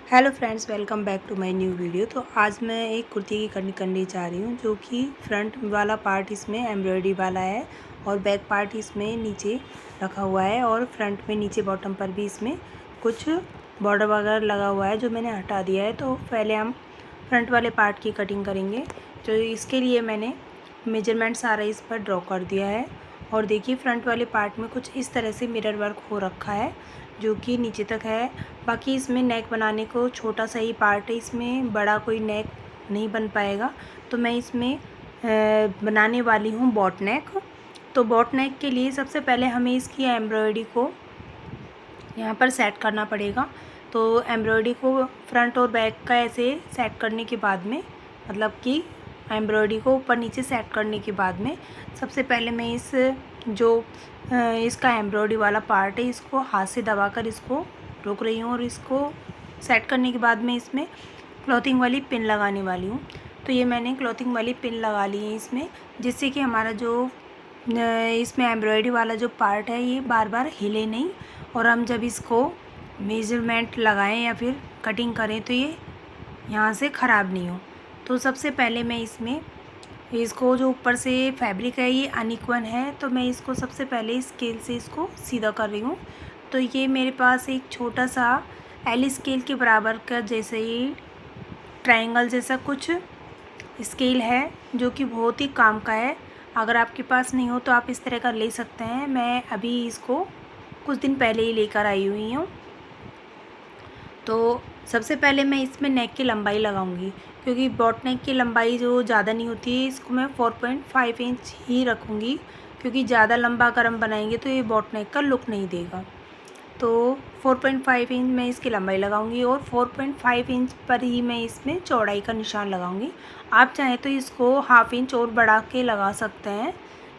Hello friends, welcome back to my new video. तो आज मैं एक कुर्ती की कटिंग करने जा रही हूँ, जो कि फ्रंट वाला पार्ट इसमें एम्ब्रॉयडरी वाला है और बैक पार्ट इसमें नीचे रखा हुआ है और फ्रंट में नीचे बॉटम पर भी इसमें कुछ बॉर्डर वगैरह लगा हुआ है जो मैंने हटा दिया है। तो पहले हम फ्रंट वाले पार्ट की कटिंग करेंगे। तो इसके लिए मैंने मेजरमेंट सारा इस पर ड्रॉ कर दिया है और देखिए फ्रंट वाले पार्ट में कुछ इस तरह से मिरर वर्क हो रखा है जो कि नीचे तक है। बाकी इसमें नेक बनाने को छोटा सा ही पार्ट है, इसमें बड़ा कोई नेक नहीं बन पाएगा। तो मैं इसमें बनाने वाली हूँ बॉट नेक। तो बॉट नेक के लिए सबसे पहले हमें इसकी एम्ब्रॉयडरी को यहाँ पर सेट करना पड़ेगा। तो एम्ब्रॉयडरी को फ्रंट और बैक का ऐसे सेट करने के बाद में, मतलब कि एम्ब्रॉयडरी को ऊपर नीचे सेट करने के बाद में सबसे पहले मैं इसका एम्ब्रॉयडरी वाला पार्ट है इसको हाथ से दबाकर इसको रोक रही हूँ और इसको सेट करने के बाद में इसमें क्लॉथिंग वाली पिन लगाने वाली हूँ। तो ये मैंने क्लॉथिंग वाली पिन लगा ली है इसमें, जिससे कि हमारा जो इसमें एम्ब्रॉयडरी वाला जो पार्ट है ये बार बार हिले नहीं और हम जब इसको मेजरमेंट लगाएं या फिर कटिंग करें तो ये यहाँ से ख़राब नहीं हो। तो सबसे पहले मैं इसको जो ऊपर से फैब्रिक है ये अनइक्वन है, तो मैं इसको सबसे पहले स्केल से इसको सीधा कर रही हूँ। तो ये मेरे पास एक छोटा सा एल स्केल के बराबर का जैसे ही ट्रायंगल जैसा कुछ स्केल है जो कि बहुत ही काम का है। अगर आपके पास नहीं हो तो आप इस तरह का ले सकते हैं। मैं अभी इसको कुछ दिन पहले ही लेकर आई हुई हूँ। तो सबसे पहले मैं इसमें नेक की लंबाई लगाऊंगी, क्योंकि बॉट नेक की लंबाई जो ज़्यादा नहीं होती है, इसको मैं 4.5 इंच ही रखूँगी, क्योंकि ज़्यादा लंबा अगर हम बनाएंगे तो ये बॉट नेक का लुक नहीं देगा। तो 4.5 इंच मैं इसकी लंबाई लगाऊंगी और 4.5 इंच पर ही मैं इसमें चौड़ाई का निशान लगाऊंगी। आप चाहें तो इसको हाफ इंच और बढ़ा के लगा सकते हैं,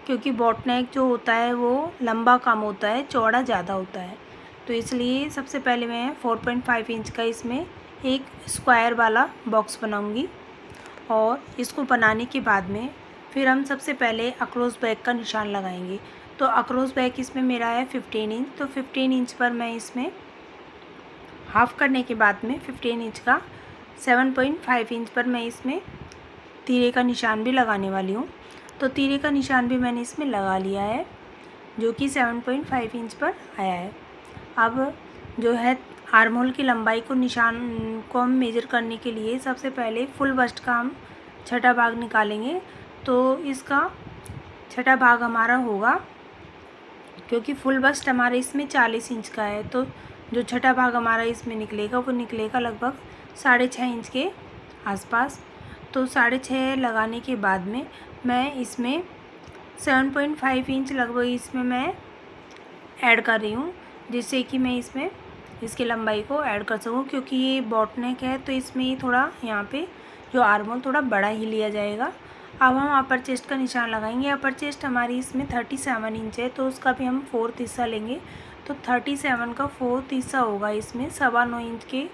क्योंकि बॉट नेक जो होता है वो लंबा कम होता है, चौड़ा ज़्यादा होता है। तो इसलिए सबसे पहले मैं 4.5 इंच का इसमें एक स्क्वायर वाला बॉक्स बनाऊंगी और इसको बनाने के बाद में फिर हम सबसे पहले अक्रॉस बैक का निशान लगाएंगे। तो अक्रॉस बैक इसमें मेरा है 15 इंच। तो 15 इंच पर मैं इसमें हाफ करने के बाद में 15 इंच का 7.5 इंच पर मैं इसमें तीरे का निशान भी लगाने वाली हूँ। तो तीरे का निशान भी मैंने इसमें लगा लिया है, जो कि 7.5 इंच पर आया है। अब जो है आर्म होल की लंबाई को निशान को हम मेज़र करने के लिए सबसे पहले फुल बस्ट का हम छठा भाग निकालेंगे। तो इसका छठा भाग हमारा होगा, क्योंकि फुल बस्ट हमारे इसमें 40 इंच का है, तो जो छठा भाग हमारा इसमें निकलेगा वो निकलेगा लगभग 6.5 इंच के आसपास। तो 6.5 लगाने के बाद में मैं इसमें 7.5 इंच लगभग इसमें मैं ऐड कर रही हूँ, जिससे कि मैं इसमें इसकी लंबाई को ऐड कर सकूँ, क्योंकि ये बॉट नेक है तो इसमें थोड़ा यहाँ पे जो आर्म होल थोड़ा बड़ा ही लिया जाएगा। अब हम अपर चेस्ट का निशान लगाएंगे। अपर चेस्ट हमारी इसमें 37 इंच है, तो उसका भी हम 4th हिस्सा लेंगे। तो 37 का 4th हिस्सा होगा इसमें 9.25 इंच के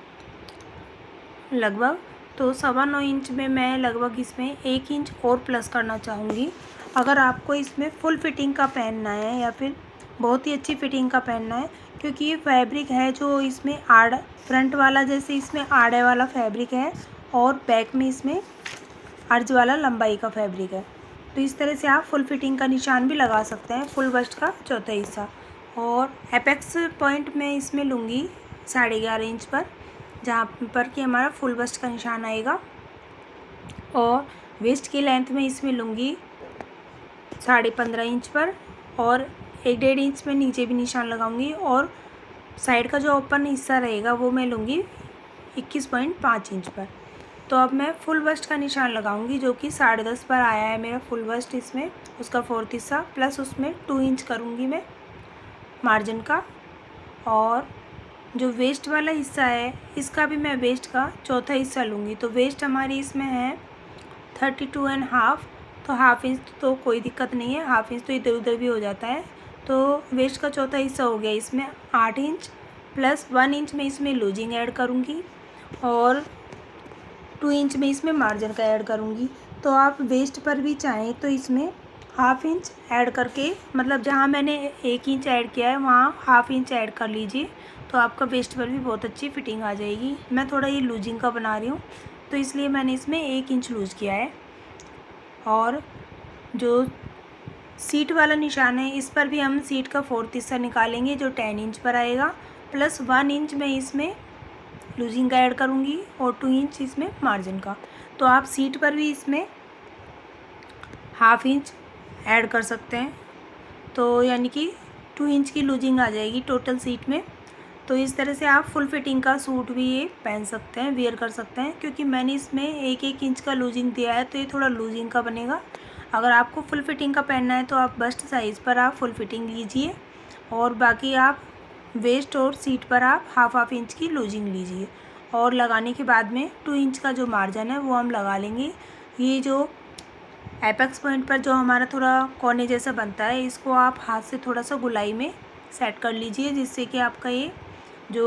लगभग। तो 9.25 इंच में मैं लगभग इसमें 1 इंच और प्लस करना चाहूँगी। अगर आपको इसमें फुल फिटिंग का पहनना है या फिर बहुत ही अच्छी फिटिंग का पहनना है, क्योंकि ये फैब्रिक है जो इसमें आड़ फ्रंट वाला जैसे इसमें आड़े वाला फैब्रिक है और बैक में इसमें अर्ज वाला लंबाई का फैब्रिक है। तो इस तरह से आप फुल फिटिंग का निशान भी लगा सकते हैं, फुल बस्ट का चौथा हिस्सा। और एपेक्स पॉइंट मैं इसमें लूँगी 11.5 इंच पर, जहाँ पर कि हमारा फुल बस्ट का निशान आएगा। और वेस्ट की लेंथ में इसमें लूँगी 15.5 इंच पर और 1.5 इंच में नीचे भी निशान लगाऊंगी और साइड का जो ओपन हिस्सा रहेगा वो मैं लूँगी 21.5 इंच पर। तो अब मैं फुल बस्ट का निशान लगाऊंगी, जो कि 10.5 पर आया है मेरा फुल बस्ट, इसमें उसका 4th हिस्सा प्लस उसमें 2 इंच करूँगी मैं मार्जिन का। और जो वेस्ट वाला हिस्सा है इसका भी मैं वेस्ट का चौथा हिस्सा लूँगी। तो वेस्ट हमारी इसमें है 32.5, तो हाफ इंच तो कोई दिक्कत नहीं है, हाफ इंच तो इधर उधर भी हो जाता है। तो वेस्ट का चौथा हिस्सा हो गया इसमें 8 इंच प्लस 1 इंच में इसमें लूजिंग ऐड करूँगी और 2 इंच में इसमें मार्जिन का ऐड करूँगी। तो आप वेस्ट पर भी चाहें तो इसमें हाफ इंच ऐड करके, मतलब जहाँ मैंने 1 इंच ऐड किया है वहाँ हाफ इंच ऐड कर लीजिए, तो आपका वेस्ट पर भी बहुत अच्छी फिटिंग आ जाएगी। मैं थोड़ा ये लूजिंग का बना रही हूँ तो इसलिए मैंने इसमें 1 इंच लूज़ किया है। और जो सीट वाला निशान है इस पर भी हम सीट का 4th हिस्सा निकालेंगे जो 10 इंच पर आएगा, प्लस 1 इंच मैं इसमें लूजिंग का ऐड करूँगी और 2 इंच इसमें मार्जिन का। तो आप सीट पर भी इसमें ½ इंच ऐड कर सकते हैं, तो यानी कि 2 इंच की लूजिंग आ जाएगी टोटल सीट में। तो इस तरह से आप फुल फिटिंग का सूट भी ये पहन सकते हैं, वेयर कर सकते हैं। क्योंकि मैंने इसमें 1-1 इंच का लूजिंग दिया है तो ये थोड़ा लूजिंग का बनेगा। अगर आपको फुल फिटिंग का पहनना है तो आप बस्ट साइज़ पर आप फुल फिटिंग लीजिए और बाकी आप वेस्ट और सीट पर आप ½ इंच की लूजिंग लीजिए। और लगाने के बाद में 2 इंच का जो मार्जिन है वो हम लगा लेंगे। ये जो एपेक्स पॉइंट पर जो हमारा थोड़ा कोने जैसा बनता है इसको आप हाथ से थोड़ा सा गुलाई में सेट कर लीजिए, जिससे कि आपका ये जो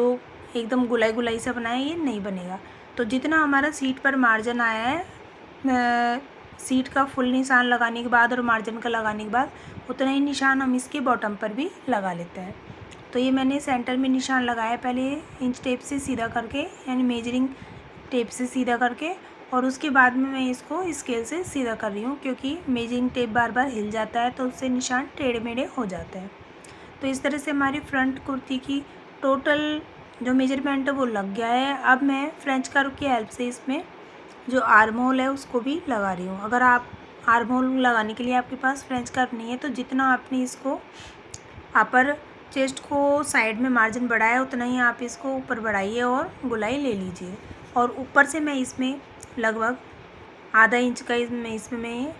एकदम गुलाई गुलाई सा बना है ये नहीं बनेगा। तो जितना हमारा सीट पर मार्जिन आया है सीट का फुल निशान लगाने के बाद और मार्जिन का लगाने के बाद उतना ही निशान हम इसके बॉटम पर भी लगा लेते हैं। तो ये मैंने सेंटर में निशान लगाया पहले इंच टेप से सीधा करके, यानी मेजरिंग टेप से सीधा करके, और उसके बाद में मैं इसको स्केल से सीधा कर रही हूँ क्योंकि मेजरिंग टेप बार बार हिल जाता है तो उससे निशान टेढ़े मेढ़े हो जाते हैं। तो इस तरह से हमारी फ्रंट कुर्ती की टोटल जो मेजरमेंट है वो लग गया है। अब मैं फ्रेंच कर्व की हेल्प से इसमें जो आर्म होल है उसको भी लगा रही हूँ। अगर आप आर्म होल लगाने के लिए आपके पास फ्रेंच कर्व नहीं है तो जितना आपने इसको अपर चेस्ट को साइड में मार्जिन बढ़ाया उतना ही आप इसको ऊपर बढ़ाइए और गुलाई ले लीजिए। और ऊपर से मैं इसमें लगभग ½ इंच का मैं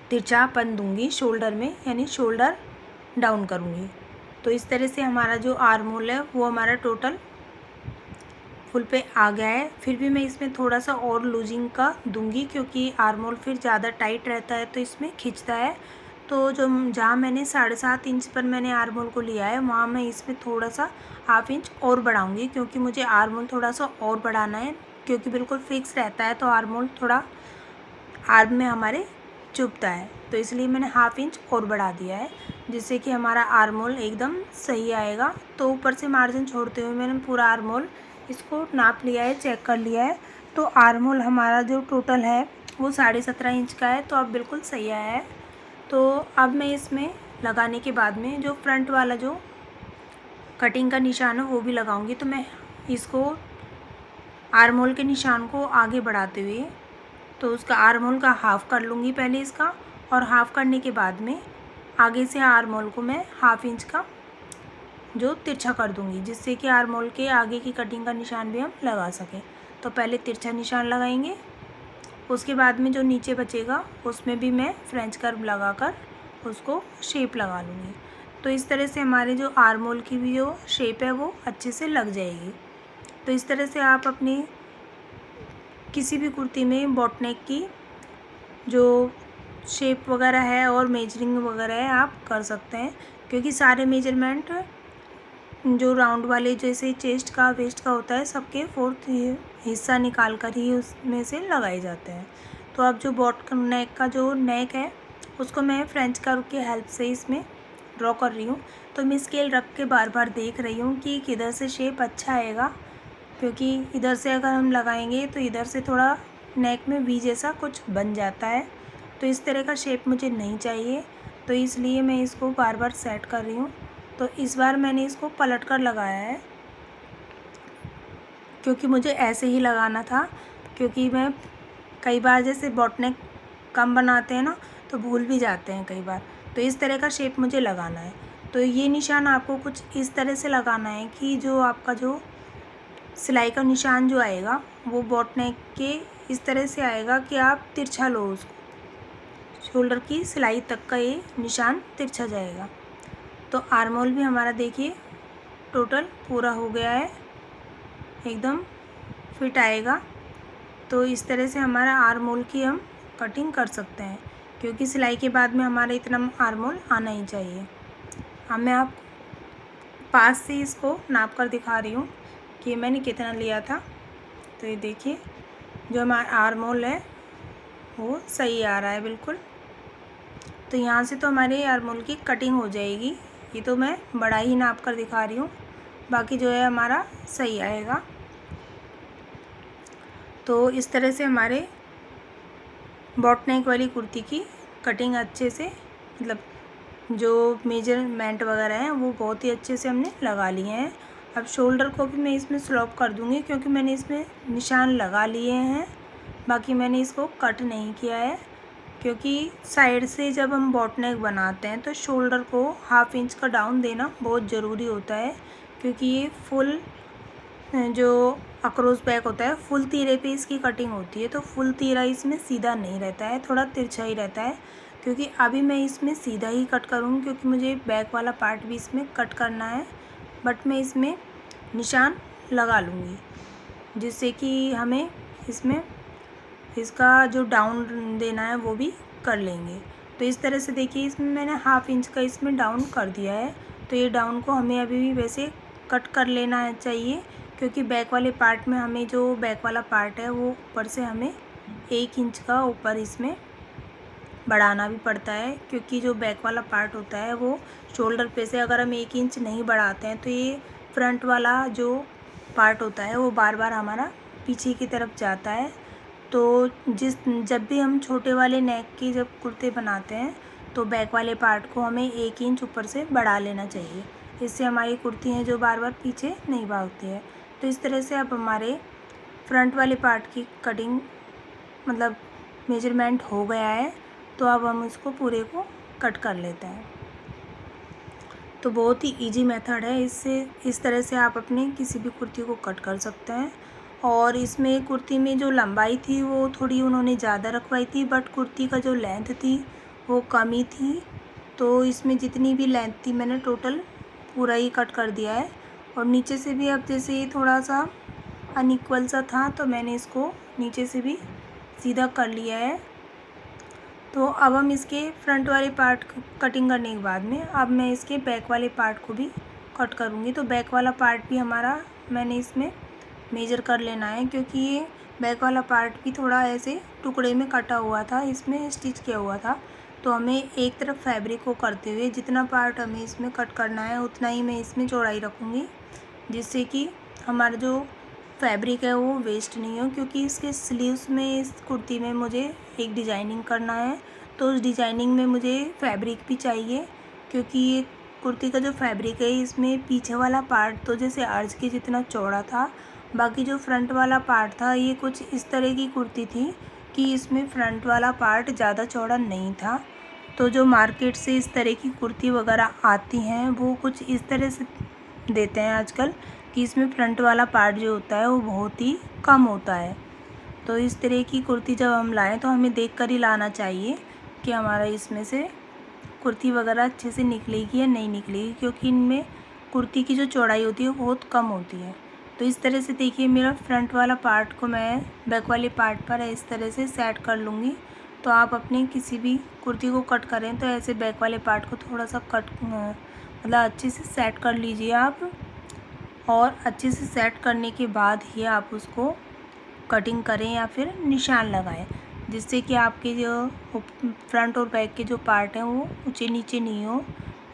तिरछापन दूंगी शोल्डर में, यानी शोल्डर डाउन करूँगी। तो इस तरह से हमारा जो आर्म होल है वो हमारा टोटल फुल पे आ गया है। फिर भी मैं इसमें थोड़ा सा और लूजिंग का दूंगी क्योंकि आर्म होल फिर ज़्यादा टाइट रहता है तो इसमें खिंचता है। तो जो जहाँ मैंने 7.5 इंच पर मैंने आर्म होल को लिया है वहाँ मैं इसमें थोड़ा सा ½ इंच और बढ़ाऊँगी क्योंकि मुझे आर्म होल थोड़ा सा और बढ़ाना है। क्योंकि बिल्कुल फिक्स रहता है तो आर्म होल थोड़ा आर्म में हमारे चुभता है, तो इसलिए मैंने ½ इंच और बढ़ा दिया है जिससे कि हमारा आर्म होल एकदम सही आएगा। तो ऊपर से मार्जिन छोड़ते हुए मैंने पूरा आर्म होल इसको नाप लिया है, चेक कर लिया है। तो आर्म होल हमारा जो टोटल है वो 17.5 इंच का है, तो अब बिल्कुल सही आया है। तो अब मैं इसमें लगाने के बाद में जो फ्रंट वाला जो कटिंग का निशान है वो भी लगाऊंगी। तो मैं इसको आर्म होल के निशान को आगे बढ़ाते हुए तो उसका आर्म होल का हाफ़ कर लूँगी पहले इसका, और हाफ़ करने के बाद में आगे से आर्म होल को मैं ½ इंच का जो तिरछा कर दूँगी जिससे कि आर्म होल के आगे की कटिंग का निशान भी हम लगा सकें। तो पहले तिरछा निशान लगाएंगे, उसके बाद में जो नीचे बचेगा उसमें भी मैं फ्रेंच कर्व लगाकर उसको शेप लगा लूँगी। तो इस तरह से हमारे जो आर्म होल की भी जो शेप है वो अच्छे से लग जाएगी। तो इस तरह से आप अपनी किसी भी कुर्ती में बॉट नेक की जो शेप वगैरह है और मेजरिंग वगैरह है आप कर सकते हैं क्योंकि सारे मेजरमेंट जो राउंड वाले जैसे चेस्ट का वेस्ट का होता है सबके 4th हिस्सा निकाल कर ही उसमें से लगाए जाते हैं। तो अब जो बॉट नेक का जो नेक है उसको मैं फ्रेंच कर्व की हेल्प से इसमें ड्रॉ कर रही हूँ। तो मैं स्केल रख के बार बार देख रही हूँ कि किधर से शेप अच्छा आएगा, क्योंकि इधर से अगर हम लगाएंगे तो इधर से थोड़ा नेक में वी जैसा कुछ बन जाता है, तो इस तरह का शेप मुझे नहीं चाहिए। तो इसलिए मैं इसको बार बार सेट कर रही हूँ। तो इस बार मैंने इसको पलट कर लगाया है क्योंकि मुझे ऐसे ही लगाना था, क्योंकि मैं कई बार जैसे बॉट नेक कम बनाते हैं ना तो भूल भी जाते हैं कई बार। तो इस तरह का शेप मुझे लगाना है। तो ये निशान आपको कुछ इस तरह से लगाना है कि जो आपका जो सिलाई का निशान जो आएगा वो बॉट नेक के इस तरह से आएगा कि आप तिरछा लो उसको, शोल्डर की सिलाई तक का ये निशान तिरछा जाएगा। तो आर्म होल भी हमारा देखिए टोटल पूरा हो गया है, एकदम फिट आएगा। तो इस तरह से हमारा आर्म होल की हम कटिंग कर सकते हैं क्योंकि सिलाई के बाद में हमारा इतना आर्म होल आना ही चाहिए। अब मैं आप पास से इसको नाप कर दिखा रही हूँ कि मैंने कितना लिया था। तो ये देखिए जो हमारा आर्म होल है वो सही आ रहा है बिल्कुल। तो यहाँ से तो हमारे आर्म होल की कटिंग हो जाएगी। ये तो मैं बड़ा ही नाप कर दिखा रही हूँ। बाकी जो है हमारा सही आएगा। तो इस तरह से हमारे बॉट नेक वाली कुर्ती की कटिंग अच्छे से, मतलब जो मेजरमेंट वगैरह हैं वो बहुत ही अच्छे से हमने लगा लिए हैं। अब शोल्डर को भी मैं इसमें स्लॉप कर दूँगी क्योंकि मैंने इसमें निशान लगा लिए हैं, बाकी मैंने इसको कट नहीं किया है। क्योंकि साइड से जब हम बॉट नेक बनाते हैं तो शोल्डर को 1/2 इंच का डाउन देना बहुत ज़रूरी होता है, क्योंकि ये फुल जो अक्रॉस बैक होता है फुल तीरे पे इसकी कटिंग होती है, तो फुल तीरा इसमें सीधा नहीं रहता है, थोड़ा तिरछा ही रहता है। क्योंकि अभी मैं इसमें सीधा ही कट करूँगी क्योंकि मुझे बैक वाला पार्ट भी इसमें कट करना है, बट मैं इसमें निशान लगा लूँगी जिससे कि हमें इसमें इसका जो डाउन देना है वो भी कर लेंगे। तो इस तरह से देखिए इसमें मैंने 1/2 इंच का इसमें डाउन कर दिया है। तो ये डाउन को हमें अभी भी वैसे कट कर लेना है चाहिए, क्योंकि बैक वाले पार्ट में हमें जो बैक वाला पार्ट है वो ऊपर से हमें 1 इंच का ऊपर इसमें बढ़ाना भी पड़ता है, क्योंकि जो बैक वाला पार्ट होता है वो शोल्डर पे से अगर हम 1 इंच नहीं बढ़ाते हैं तो ये फ्रंट वाला जो पार्ट होता है वो बार बार हमारा पीछे की तरफ जाता है। तो जब भी हम छोटे वाले नेक की जब कुर्ते बनाते हैं तो बैक वाले पार्ट को हमें 1 इंच ऊपर से बढ़ा लेना चाहिए, इससे हमारी कुर्ती हैं जो बार बार पीछे नहीं भागती है। तो इस तरह से अब हमारे फ्रंट वाले पार्ट की कटिंग मतलब मेजरमेंट हो गया है, तो अब हम इसको पूरे को कट कर लेते हैं। तो बहुत ही इजी मेथड है, इससे इस तरह से आप अपनी किसी भी कुर्ती को कट कर सकते हैं। और इसमें कुर्ती में जो लंबाई थी वो थोड़ी उन्होंने ज़्यादा रखवाई थी, बट कुर्ती का जो लेंथ थी वो कम ही थी। तो इसमें जितनी भी लेंथ थी मैंने टोटल पूरा ही कट कर दिया है। और नीचे से भी अब जैसे ये थोड़ा सा अनइक्वल सा था तो मैंने इसको नीचे से भी सीधा कर लिया है। तो अब हम इसके फ्रंट वाले पार्ट कटिंग करने के बाद में अब मैं इसके बैक वाले पार्ट को भी कट करूँगी। तो बैक वाला पार्ट भी हमारा मैंने इसमें मेजर कर लेना है, क्योंकि ये बैक वाला पार्ट भी थोड़ा ऐसे टुकड़े में कटा हुआ था, इसमें स्टिच किया हुआ था। तो हमें एक तरफ फैब्रिक को करते हुए जितना पार्ट हमें इसमें कट करना है उतना ही मैं इसमें चौड़ाई रखूँगी, जिससे कि हमारा जो फैब्रिक है वो वेस्ट नहीं हो। क्योंकि इसके स्लीव्स में इस कुर्ती में मुझे एक डिज़ाइनिंग करना है, तो उस डिज़ाइनिंग में मुझे फैब्रिक भी चाहिए, क्योंकि ये कुर्ती का जो फैब्रिक है इसमें पीछे वाला पार्ट तो जैसे अर्ज के जितना चौड़ा था, बाकी जो फ्रंट वाला पार्ट था ये कुछ इस तरह की कुर्ती थी कि इसमें फ्रंट वाला पार्ट ज़्यादा चौड़ा नहीं था। तो जो मार्केट से इस तरह की कुर्ती वगैरह आती हैं वो कुछ इस तरह से देते हैं आजकल कि इसमें फ्रंट वाला पार्ट जो होता है वो बहुत ही कम होता है। तो इस तरह की कुर्ती जब हम लाएँ तो हमें देख कर ही लाना चाहिए कि हमारा इसमें से कुर्ती वगैरह अच्छे से निकलेगी या नहीं निकलेगी, क्योंकि इनमें कुर्ती की जो चौड़ाई होती है वो बहुत कम होती है। तो इस तरह से देखिए मेरा फ्रंट वाला पार्ट को मैं बैक वाले पार्ट पर इस तरह से सेट कर लूँगी। तो आप अपनी किसी भी कुर्ती को कट करें तो ऐसे बैक वाले पार्ट को थोड़ा सा कट मतलब अच्छे से सेट कर लीजिए आप, और अच्छे से सेट करने के बाद ही आप उसको कटिंग करें या फिर निशान लगाएं, जिससे कि आपके जो फ्रंट और बैक के जो पार्ट हैं वो ऊंचे नीचे नहीं हो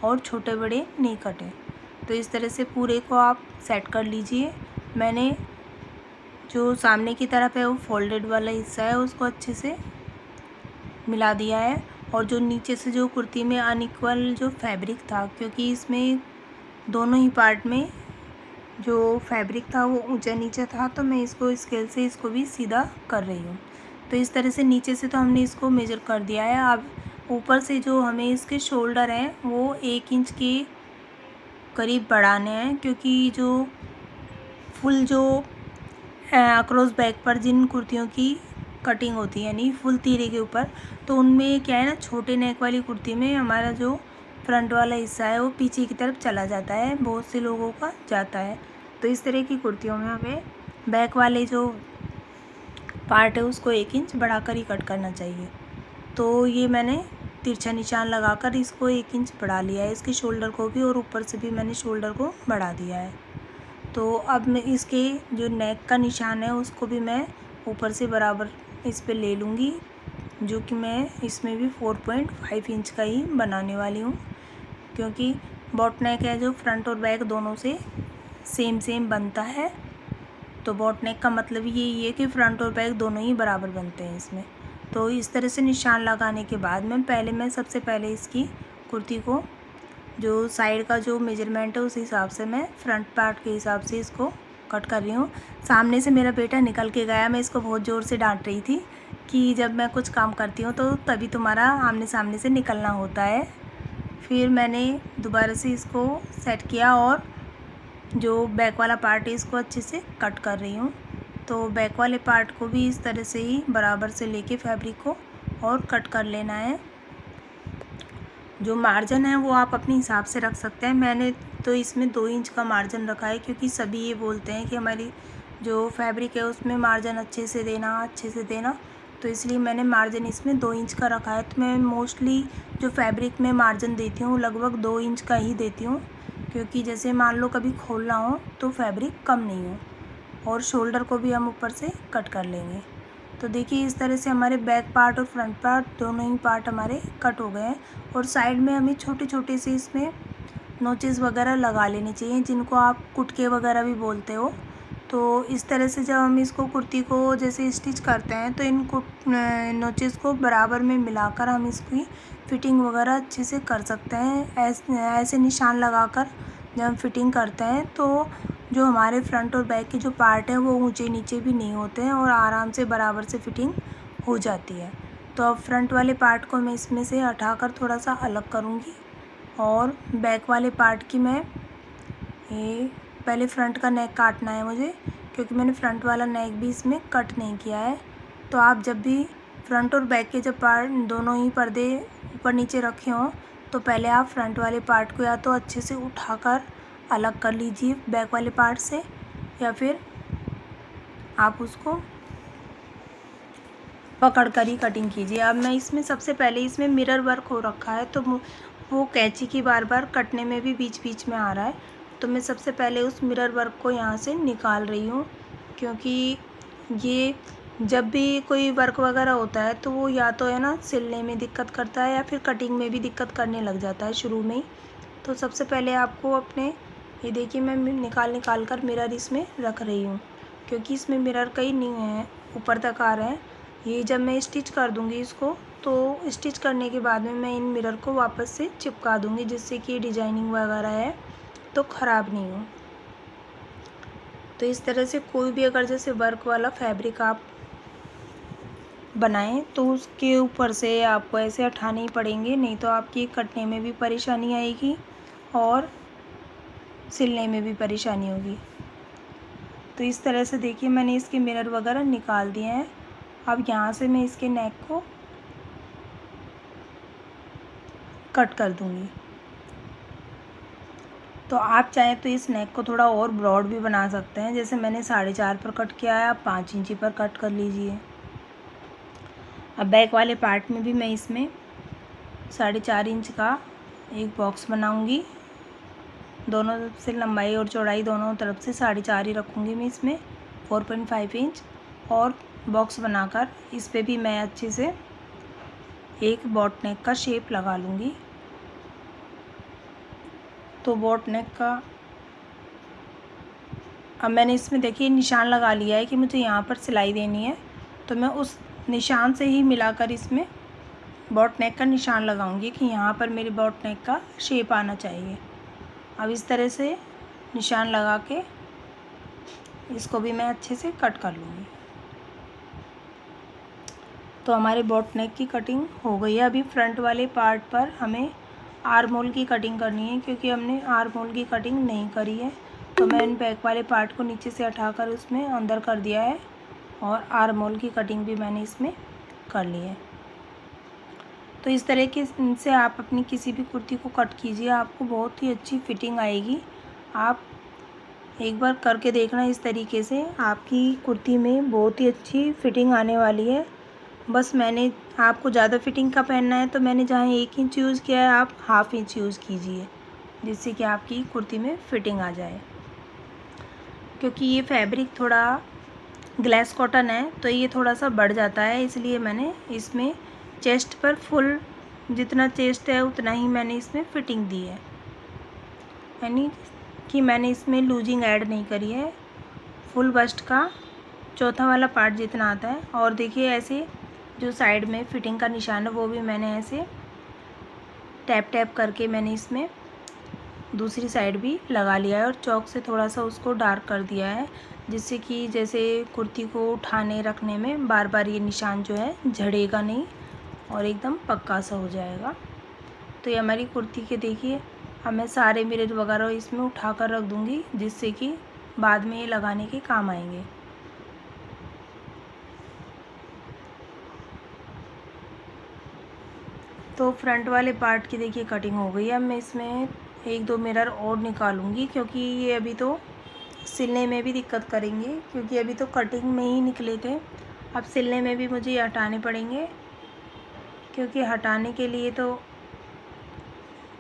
और छोटे बड़े नहीं कटें। तो इस तरह से पूरे को आप सेट कर लीजिए। मैंने जो सामने की तरफ है वो फोल्डेड वाला हिस्सा है उसको अच्छे से मिला दिया है, और जो नीचे से जो कुर्ती में अनइक्वल जो फैब्रिक था, क्योंकि इसमें दोनों ही पार्ट में जो फैब्रिक था वो ऊंचा नीचा था, तो मैं इसको स्केल से इसको भी सीधा कर रही हूँ। तो इस तरह से नीचे से तो हमने इसको मेजर कर दिया है। अब ऊपर से जो हमें इसके शोल्डर हैं वो 1 इंच के करीब बढ़ाने हैं, क्योंकि जो फुल जो अक्रॉस बैक पर जिन कुर्तियों की कटिंग होती है यानी फुल तीरे के ऊपर, तो उनमें क्या है ना, छोटे नेक वाली कुर्ती में हमारा जो फ्रंट वाला हिस्सा है वो पीछे की तरफ चला जाता है, बहुत से लोगों का जाता है। तो इस तरह की कुर्तियों में हमें बैक वाले जो पार्ट है उसको 1 इंच बढ़ाकर ही कट करना चाहिए। तो ये मैंने तिरछा निशान लगाकर इसको 1 इंच बढ़ा लिया है, इसके शोल्डर को भी, और ऊपर से भी मैंने शोल्डर को बढ़ा दिया है। तो अब मैं इसके जो नेक का निशान है उसको भी मैं ऊपर से बराबर इस पे ले लूँगी, जो कि मैं इसमें भी 4.5 इंच का ही बनाने वाली हूँ, क्योंकि बॉट नेक है जो फ्रंट और बैक दोनों से सेम बनता है। तो बॉट नेक का मतलब यही है कि फ्रंट और बैक दोनों ही बराबर बनते हैं इसमें। तो इस तरह से निशान लगाने के बाद मैं सबसे पहले इसकी कुर्ती को जो साइड का जो मेजरमेंट है उस हिसाब से मैं फ्रंट पार्ट के हिसाब से इसको कट कर रही हूँ। सामने से मेरा बेटा निकल के गया, मैं इसको बहुत ज़ोर से डांट रही थी कि जब मैं कुछ काम करती हूँ तो तभी तुम्हारा आमने सामने से निकलना होता है। फिर मैंने दोबारा से इसको सेट किया और जो बैक वाला पार्ट है इसको अच्छे से कट कर रही हूँ। तो बैक वाले पार्ट को भी इस तरह से ही बराबर से लेके फैब्रिक को और कट कर लेना है। जो मार्जिन है वो आप अपने हिसाब से रख सकते हैं। मैंने तो इसमें 2 इंच का मार्जिन रखा है, क्योंकि सभी ये बोलते हैं कि हमारी जो फैब्रिक है उसमें मार्जिन अच्छे से देना, तो इसलिए मैंने मार्जिन इसमें 2 इंच का रखा है। तो मैं मोस्टली जो फैब्रिक में मार्जिन देती हूँ लगभग 2 इंच का ही देती हूँ, क्योंकि जैसे मान लो कभी खोलना हो तो फैब्रिक कम नहीं हो। और शोल्डर को भी हम ऊपर से कट कर लेंगे। तो देखिए इस तरह से हमारे बैक पार्ट और फ्रंट पार्ट दोनों ही पार्ट हमारे कट हो गए हैं। और साइड में हमें छोटे छोटे से इसमें नोचेस वगैरह लगा लेने चाहिए, जिनको आप कुटके वगैरह भी बोलते हो। तो इस तरह से जब हम इसको कुर्ती को जैसे स्टिच करते हैं तो इन नोचेस को बराबर में मिलाकर हम इसकी फ़िटिंग वगैरह अच्छे से कर सकते हैं। ऐसे निशान लगाकर जब हम फिटिंग करते हैं तो जो हमारे फ्रंट और बैक के जो पार्ट हैं वो ऊंचे नीचे भी नहीं होते हैं और आराम से बराबर से फिटिंग हो जाती है। तो अब फ्रंट वाले पार्ट को मैं इसमें से हटाकर थोड़ा सा अलग करूँगी और बैक वाले पार्ट की मैं ये पहले फ्रंट का नेक काटना है मुझे, क्योंकि मैंने फ्रंट वाला नेक भी इसमें कट नहीं किया है। तो आप जब भी फ्रंट और बैक के जब पार्ट दोनों ही पर्दे ऊपर नीचे रखे हों तो पहले आप फ्रंट वाले पार्ट को या तो अच्छे से उठाकर अलग कर लीजिए बैक वाले पार्ट से, या फिर आप उसको पकड़ कर ही कटिंग कीजिए। अब मैं इसमें सबसे पहले इसमें मिरर वर्क हो रखा है तो वो कैंची की बार बार कटने में भी बीच बीच में आ रहा है। तो मैं सबसे पहले उस मिरर वर्क को यहाँ से निकाल रही हूँ, क्योंकि ये जब भी कोई वर्क वगैरह होता है तो वो या तो है ना सिलने में दिक्कत करता है या फिर कटिंग में भी दिक्कत करने लग जाता है शुरू में ही। तो सबसे पहले आपको अपने ये देखिए मैं निकाल कर मिरर इसमें रख रही हूँ, क्योंकि इसमें मिरर कई नहीं है, ऊपर तक आ रहे हैं। ये जब मैं स्टिच कर दूँगी इसको तो स्टिच करने के बाद में मैं इन मिरर को वापस से चिपका दूँगी, जिससे कि डिजाइनिंग वगैरह है तो ख़राब नहीं हो। तो इस तरह से कोई भी अगर जैसे वर्क वाला फैब्रिक आप बनाएं तो उसके ऊपर से आपको ऐसे हटाने ही पड़ेंगे, नहीं तो आपकी कटने में भी परेशानी आएगी और सिलने में भी परेशानी होगी। तो इस तरह से देखिए मैंने इसके मिरर वगैरह निकाल दिए हैं। अब यहाँ से मैं इसके नेक को कट कर दूँगी। तो आप चाहें तो इस नेक को थोड़ा और ब्रॉड भी बना सकते हैं, जैसे मैंने 4.5 पर कट किया है, आप 5 इंची पर कट कर लीजिए। अब बैक वाले पार्ट में भी मैं इसमें 4.5 इंच का एक बॉक्स बनाऊंगी। दोनों तरफ से लंबाई और चौड़ाई दोनों तरफ से 4.5 ही रखूँगी मैं इसमें 4.5 इंच। और बॉक्स बनाकर इस पे भी मैं अच्छे से एक बॉट नेक का शेप लगा लूँगी। तो बॉट नेक का अब मैंने इसमें देखिए निशान लगा लिया है कि मुझे यहाँ पर सिलाई देनी है, तो मैं उस निशान से ही मिलाकर इसमें बॉट नेक का निशान लगाऊंगी कि यहाँ पर मेरे बॉट नेक का शेप आना चाहिए। अब इस तरह से निशान लगा के इसको भी मैं अच्छे से कट कर लूँगी। तो हमारे बॉट नेक की कटिंग हो गई है। अभी फ्रंट वाले पार्ट पर हमें आर्म होल की कटिंग करनी है, क्योंकि हमने आर्म होल की कटिंग नहीं करी है। तो मैंने बैक वाले पार्ट को नीचे से हटाकर उसमें अंदर कर दिया है और आर्म होल की कटिंग भी मैंने इसमें कर ली है। तो इस तरह के से आप अपनी किसी भी कुर्ती को कट कीजिए, आपको बहुत ही अच्छी फिटिंग आएगी। आप एक बार करके देखना, इस तरीके से आपकी कुर्ती में बहुत ही अच्छी फिटिंग आने वाली है। बस मैंने आपको ज़्यादा फिटिंग का पहनना है तो मैंने जहाँ 1 इंच यूज़ किया है आप 1/2 इंच यूज़ कीजिए, जिससे कि आपकी कुर्ती में फिटिंग आ जाए। क्योंकि ये फैब्रिक थोड़ा ग्लास कॉटन है तो ये थोड़ा सा बढ़ जाता है, इसलिए मैंने इसमें चेस्ट पर फुल जितना चेस्ट है उतना ही मैंने इसमें फ़िटिंग दी है, यानी कि मैंने इसमें लूजिंग ऐड नहीं करी है। फुल बस्ट का चौथा वाला पार्ट जितना आता है। और देखिए ऐसे जो साइड में फिटिंग का निशान है वो भी मैंने ऐसे टैप टैप करके मैंने इसमें दूसरी साइड भी लगा लिया है और चॉक से थोड़ा सा उसको डार्क कर दिया है, जिससे कि जैसे कुर्ती को उठाने रखने में बार बार ये निशान जो है झड़ेगा नहीं और एकदम पक्का सा हो जाएगा। तो ये हमारी कुर्ती के देखिए, अब मैं सारे मिरर वगैरह इसमें उठा कर रख दूँगी, जिससे कि बाद में ये लगाने के काम आएंगे। तो फ्रंट वाले पार्ट की देखिए कटिंग हो गई है। अब मैं इसमें 1-2 मिरर और निकालूंगी, क्योंकि ये अभी तो सिलने में भी दिक्कत करेंगे, क्योंकि अभी तो कटिंग में ही निकले थे। अब सिलने में भी मुझे ये हटाने पड़ेंगे, क्योंकि हटाने के लिए तो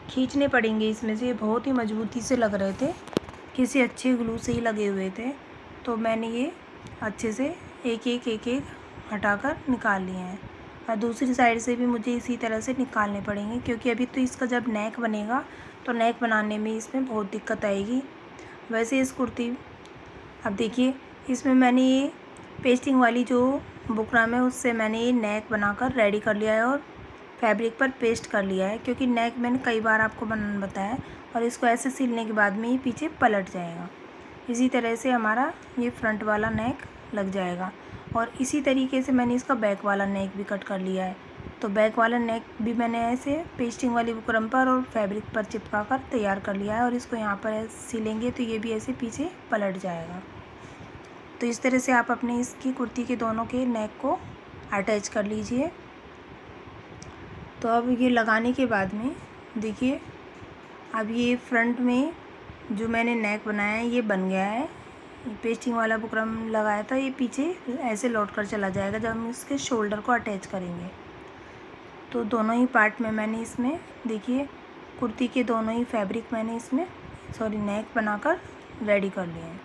खींचने पड़ेंगे इसमें से। ये बहुत ही मजबूती से लग रहे थे, किसी अच्छे ग्लू से ही लगे हुए थे। तो मैंने ये अच्छे से एक एक हटाकर निकाल लिए हैं। और दूसरी साइड से भी मुझे इसी तरह से निकालने पड़ेंगे, क्योंकि अभी तो इसका जब नेक बनेगा तो नेक बनाने में इसमें बहुत दिक्कत आएगी। वैसे इस कुर्ती, अब देखिए इसमें मैंने ये पेस्टिंग वाली जो बुकरम है उससे मैंने ये नेक बनाकर रेडी कर लिया है और फैब्रिक पर पेस्ट कर लिया है, क्योंकि नेक मैंने कई बार आपको बनाना बताया। और इसको ऐसे सिलने के बाद में ये पीछे पलट जाएगा। इसी तरह से हमारा ये फ्रंट वाला नेक लग जाएगा। और इसी तरीके से मैंने इसका बैक वाला नेक भी कट कर लिया है। तो बैक वाला नेक भी मैंने ऐसे पेस्टिंग वाली बुकरम पर और फैब्रिक पर चिपका कर तैयार कर लिया है। और इसको यहाँ पर सिलेंगे तो ये भी ऐसे पीछे पलट जाएगा। तो इस तरह से आप अपने इसकी कुर्ती के दोनों के नेक को अटैच कर लीजिए। तो अब ये लगाने के बाद में देखिए, अब ये फ्रंट में जो मैंने नेक बनाया है ये बन गया है। पेस्टिंग वाला बुकरम लगाया था, ये पीछे ऐसे लौट कर चला जाएगा जब हम इसके शोल्डर को अटैच करेंगे। तो दोनों ही पार्ट में मैंने इसमें देखिए कुर्ती के दोनों ही फैब्रिक मैंने इसमें नेक बनाकर रेडी कर लिए हैं।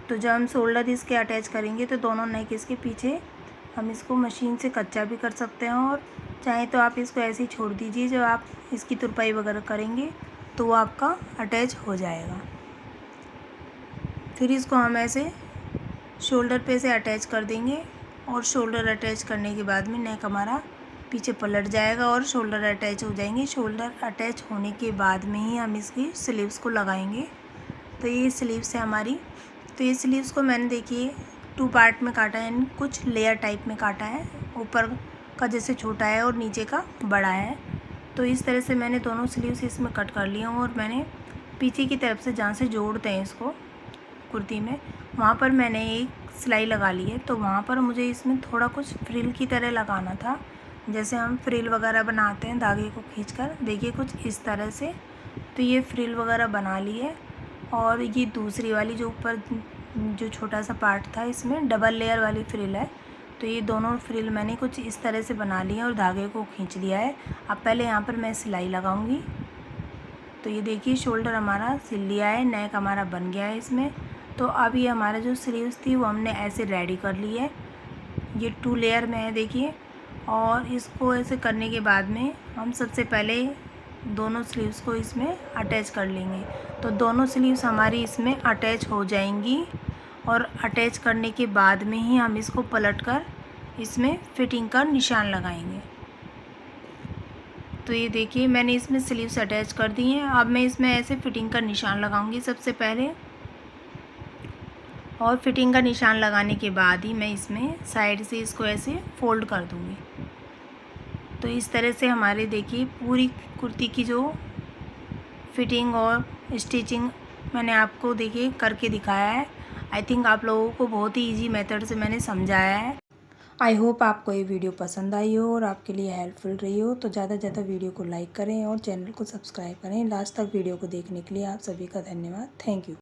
तो जब हम शोल्डर इसके अटैच करेंगे तो दोनों नेक इसके पीछे हम इसको मशीन से कच्चा भी कर सकते हैं, और चाहे तो आप इसको ऐसे ही छोड़ दीजिए। जब आप इसकी तुरपाई वगैरह करेंगे तो वो आपका अटैच हो जाएगा। फिर इसको हम ऐसे शोल्डर पे से अटैच कर देंगे, और शोल्डर अटैच करने के बाद में नेक हमारा पीछे पलट जाएगा और शोल्डर अटैच हो जाएंगे। शोल्डर अटैच होने के बाद में ही हम इसकी स्लीव्स को लगाएंगे। तो ये स्लीव्स है हमारी। तो ये स्लीव्स को मैंने देखिए 2 पार्ट में काटा है, यानी कुछ लेयर टाइप में काटा है। ऊपर का जैसे छोटा है और नीचे का बड़ा है। तो इस तरह से मैंने दोनों स्लीव्स इसमें कट कर लिए हूँ। और मैंने पीछे की तरफ से जहाँ से जोड़ते हैं इसको कुर्ती में, वहाँ पर मैंने एक सिलाई लगा ली है। तो वहाँ पर मुझे इसमें थोड़ा कुछ फ्रिल की तरह लगाना था, जैसे हम फ्रिल वगैरह बनाते हैं धागे को खींचकर, देखिए कुछ इस तरह से। तो ये फ्रिल वगैरह बना ली है। और ये दूसरी वाली जो ऊपर जो छोटा सा पार्ट था इसमें डबल लेयर वाली फ्रिल है। तो ये दोनों फ्रिल मैंने कुछ इस तरह से बना ली है और धागे को खींच लिया है। अब पहले यहाँ पर मैं सिलाई लगाऊंगी। तो ये देखिए शोल्डर हमारा सिल लिया है, नेक हमारा बन गया है इसमें। तो अब ये हमारा जो स्लीव्स थी वो हमने ऐसे रेडी कर ली है। ये 2 लेयर में है देखिए। और इसको ऐसे करने के बाद में हम सबसे पहले दोनों स्लीव्स को इसमें अटैच कर लेंगे। तो दोनों स्लीव्स हमारी इसमें अटैच हो जाएंगी, और अटैच करने के बाद में ही हम इसको पलटकर इसमें फिटिंग का निशान लगाएंगे। तो ये देखिए मैंने इसमें स्लीव्स अटैच कर दी हैं। अब मैं इसमें ऐसे फिटिंग का निशान लगाऊंगी सबसे पहले, और फिटिंग का निशान लगाने के बाद ही मैं इसमें साइड से इसको ऐसे फोल्ड कर दूंगी। तो इस तरह से हमारे देखिए पूरी कुर्ती की जो फिटिंग और स्टिचिंग मैंने आपको देखिए करके दिखाया है। आई थिंक आप लोगों को बहुत ही इजी मेथड से मैंने समझाया है। आई होप आपको ये वीडियो पसंद आई हो और आपके लिए हेल्पफुल रही हो। तो ज़्यादा से ज़्यादा वीडियो को लाइक करें और चैनल को सब्सक्राइब करें। लास्ट तक वीडियो को देखने के लिए आप सभी का धन्यवाद। Thank you.